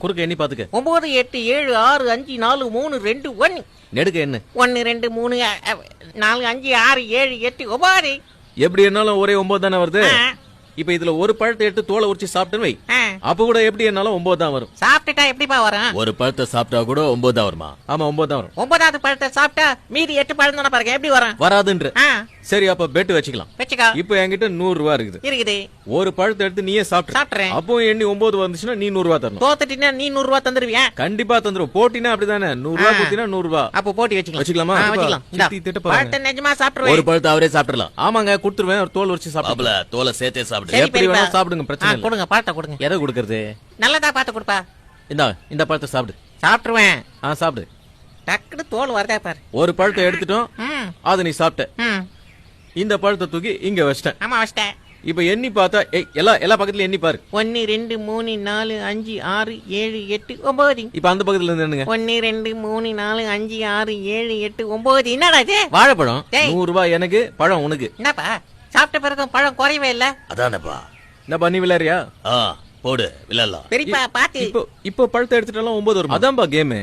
குறுக்க எண்ணி பாத்துக்க. 9 8 7 6 5 4 3 2 1. நெடுக்க என்ன? 1 2 3 4 5 6 7 8 9. எப்படி என்னாலும் ஒரே 9 தானே வருது. இப்ப இதுல ஒரு பழத்தை எடுத்து தோலை உரிச்சு சாப்பிட்டுன்னு வை. அப்ப கூட எப்படி என்னாலும் 9 தான் வரும். சாப்பிட்டுட்டா எப்படிப்பா வரும்? ஒரு பழத்தை சாப்பிட்டா கூட 9 தான் வருமா? ஆமா 9 தான் வரும். 9வது பழத்தை சாப்பிட்டா மீதி 8 பழம் தானே பாருங்க, எப்படி வரும்? வராதுன்ற. சரி அப்ப பெட் வச்சுக்கலாம். வச்சுக்கோ. இப்ப என்கிட்ட 100 ரூபாய் இருக்குது. ஒரு பழத்தை எடுத்து நீயே சாப்பிட்டுறேன். அப்போ எண்ணி 9 வந்துச்சுன்னா நீ 100 ரூபாய் தரணும். தோத்துட்டீங்கன்னா நீ 100 ரூபாய் தந்துருவியா? கண்டிப்பா தந்துரும். போட்டினா அப்படிதானே, 100 ரூபாய் கொடுத்தீனா 100 ரூபாய். அப்போ போட்டி வச்சுக்கலாமா? பழத்தை நிஜமா சாப்பிடுவேன். ஒரு பழத்தை அவரே சாப்பிடலாம். ஆமாங்க கொடுத்துருவேன். ஒரு தோல் உரிச்சு சாப்பிடல. தோலை சேர்த்தே சாப்பிடு. எப்படி வேணா சாப்பிடுங்க, பிரச்சனை இல்ல. கொடுங்க பழத்தை கொடுங்க. எதை கொடுக்கறது? நல்லதா பார்த்து கொடுப்பா. இந்த பழத்தை சாப்பிடு. சாப்பிட்டுருவேன். சாப்பிடு. டக்குனு தோல் வரதா பாரு. ஒரு பழத்தை எடுத்துட்டோம், அதை நீ சாப்பிட்ட. இந்த பழத்தை தூக்கி இங்க வச்சிட்டேன். ஆமா வச்சிட்டேன். இப்ப எண்ணி பார்த்தா எல்லா பக்கத்துல எண்ணி பாரு. 1 2 3 4 5 6 7 8 9. இப்ப அந்த பக்கத்துல இருந்து என்னங்க? 1 2 3 4 5 6 7 8 9. என்னடா இது? வாழைப்பழம். 100 ரூபாய் எனக்கு, பழம் உனக்கு. என்னப்பா சாப்பிட்ட பிறகு பழம் குறையவே இல்ல? அதானப்பா. என்னப்பா நீ விளையாடுறியா? போடு விளையாடலாம். பெரியப்பா பாத்து. இப்போ பழத்தை எடுத்துட்டாலும் 9 வரும். அதான்பா கேம்.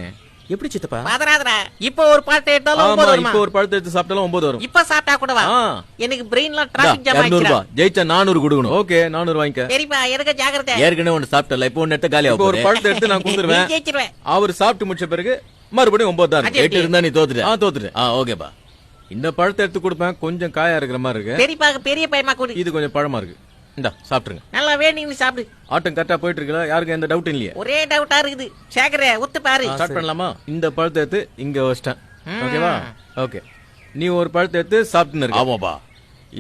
எப்படி சித்தப்பா? பாதராதரா. இப்போ ஒரு பழத்தை எடுத்தாலும் 9 வருமா? இப்போ ஒரு பழத்தை எடுத்து சாப்பிட்டாலும் 9 வரும். இப்ப சாப்பிட்டா கூட வா. எனக்கு பிரெயின்ல டிராபிக் ஜாம் 200 ரூபாய் ஜெயிச்சா 400 கொடுக்கணும். ஓகே 400 வாங்கிக்க. பெரியப்பா எனக்கு ஜாக்கிரதை. ஏற்கனவே ஒன்னு சாப்பிட்டல, இப்போ ஒன்னு எடுத்து காலி ஆகும். இப்போ ஒரு பழத்தை எடுத்து நான் கொடுத்துருவேன். ஜெயிச்சிடுவேன். அவர் சாப்பிட்டு முடிச்ச பிறகு மறுபடியும் 9 தான். 8 இருந்தா நீ தோத்துட்ட. தோத்துட்ட. ஓகேப்பா. இந்த பழத்தை எடுத்து கொடுப்பேன். கொஞ்சம் காயா இருக்கிற மாதிரி இருக்கு. பெரியப்பா பெரிய பையமா கொடு. இது கொஞ்சம் பழமா இருக்கு. இந்தா சாப்பிட்டுருங்க. நல்லா வேணும்னு சாப்பிடு. ஆட்டம் கரெக்டா போயிட்டு இருக்குல்ல? யாருக்கு எந்த டவுட் இல்லையா? ஒரே டவுட்டா இருக்குது. சேகரே ஒத்து பாரு. ஸ்டார்ட் பண்ணலாமா? இந்த பழத்தை எடுத்து இங்க வச்சிட்டேன். ஓகேவா? ஓகே. நீ ஒரு பழத்தை எடுத்து சாப்பிட்டுன்னு இருக்க. ஆமாப்பா.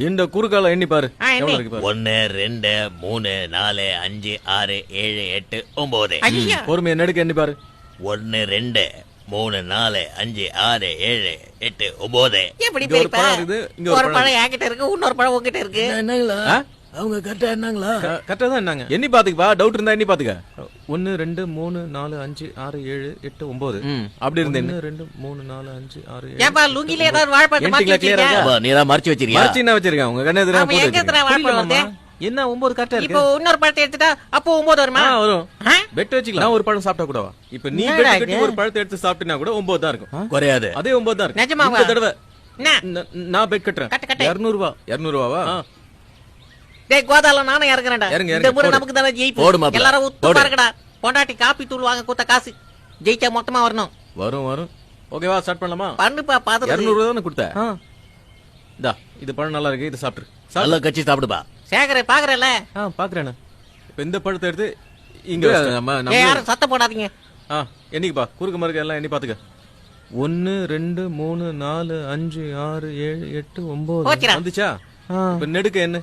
இந்த குறுக்கால எண்ணி பாரு. எவ்வளவு இருக்கு பாரு. 1 2 3 4 5 6 7 8 9. பொறுமையா நெடுக்க எண்ணி பாரு. 1 2 3 4 5 6 7 8 9. எப்படி ஒரு பழம் இருக்குது, இங்க ஒரு பழம் என்கிட்ட இருக்கு, இன்னொரு பழம் உங்ககிட்ட இருக்கு. என்னங்களா? அவங்க கரெக்டா என்னங்களா? கரெக்டா தான் என்னங்க? எண்ணி பாத்துக்கப்பா. டவுட் இருந்தா எண்ணி பாத்துக்க. 1 2 3 4 5 6 7 8 9. அப்படி இருந்தே 1 2 3 4 5 6 7. ஏப்பா லுங்கில ஏதாவது வாழைப்பழம் மாத்தி வச்சிருக்கியா? நீ தான் மறைச்சு வச்சிருக்கியா? மறைச்சு என்ன வச்சிருக்கேன்? உங்க கண்ணே எதிரா போட்டு எங்கத்துல வாழைப்பழம் என்ன 9 கரெக்டா இருக்கு. இப்போ இன்னொரு பழத்தை எடுத்துட்டா அப்போ 9 வருமா? வரும். பெட் வச்சுக்கலாம். நான் ஒரு பழம் சாப்பிட்டா கூடவா? இப்போ நீ பெட் கட்டி ஒரு பழத்தை எடுத்து சாப்பிட்டினா கூட 9 தான் இருக்கும். குறையாது. அதே 9 தான் இருக்கும். நிஜமாவா? இந்த தடவை நான் பெட் கட்டுறேன். 200 ரூபாய். 200 ரூபாவா? டேய் கோதால நானே இறங்குறேன்டா. இந்த முறை நமக்கு தான ஜெயிப்பு. எல்லாரும் உத்து பாருங்கடா. பொண்டாட்டி காப்பி தூள் வாங்க கொடுத்த காசு ஜெயிச்சா மொத்தமா வரணும். வரும். ஓகேவா? ஸ்டார்ட் பண்ணலாமா? பண்ணுப்பா பாத்து. 200 ரூபாய் தான கொடுத்த. இந்தா இது பழம் நல்லா இருக்கு. இது சாப்பிடு. நல்லா கச்சி சாப்பிடுப்பா. சேகரே பாக்குறல? பாக்குறேன். இப்ப இந்த பழத்தை எடுத்து இங்க நம்ம யாரும் சத்தம் போடாதீங்க. என்னைக்குப்பா குறுக்கு மறுக்க எல்லாம் எண்ணி பாத்துக்க. 1 2 3 4 5 6 7 8 9 வந்துச்சா? இப்ப நெடுக்க என்ன?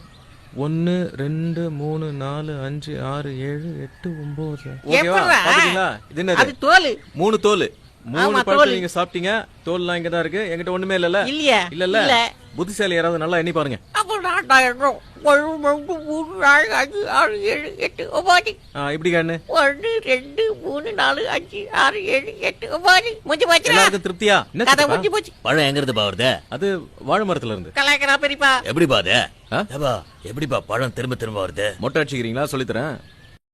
1 2 3 4 5 6 7 8 9. ஓகேவா? பாத்தீங்களா? இது என்னது? அது தோல். 3 தோல். 3 பழத்தை நீங்க சாப்பிட்டீங்க. தோல்லாம் இங்க தான் இருக்கு. என்கிட்ட ஒண்ணுமே இல்லல. இல்ல. புத்திசாலி யாராவது நல்லா எண்ணி பாருங்க. இப்படி கண்ணு 1 2 3 4 5 6 7 8 9. முடிஞ்சு போச்சு. எல்லாருக்கும் திருப்தியா? கதை முடிஞ்சு போச்சு. பழம் எங்க இருந்து வருது? அது வாழை மரத்துல இருந்து. கலாய்க்கிறா பெரியப்பா. எப்படிப்பா அது? எப்படிப்பா பழம் திரும்ப வருது? மொட்டை அடிச்சுக்கிறீங்களா? சொல்லித்தரேன்.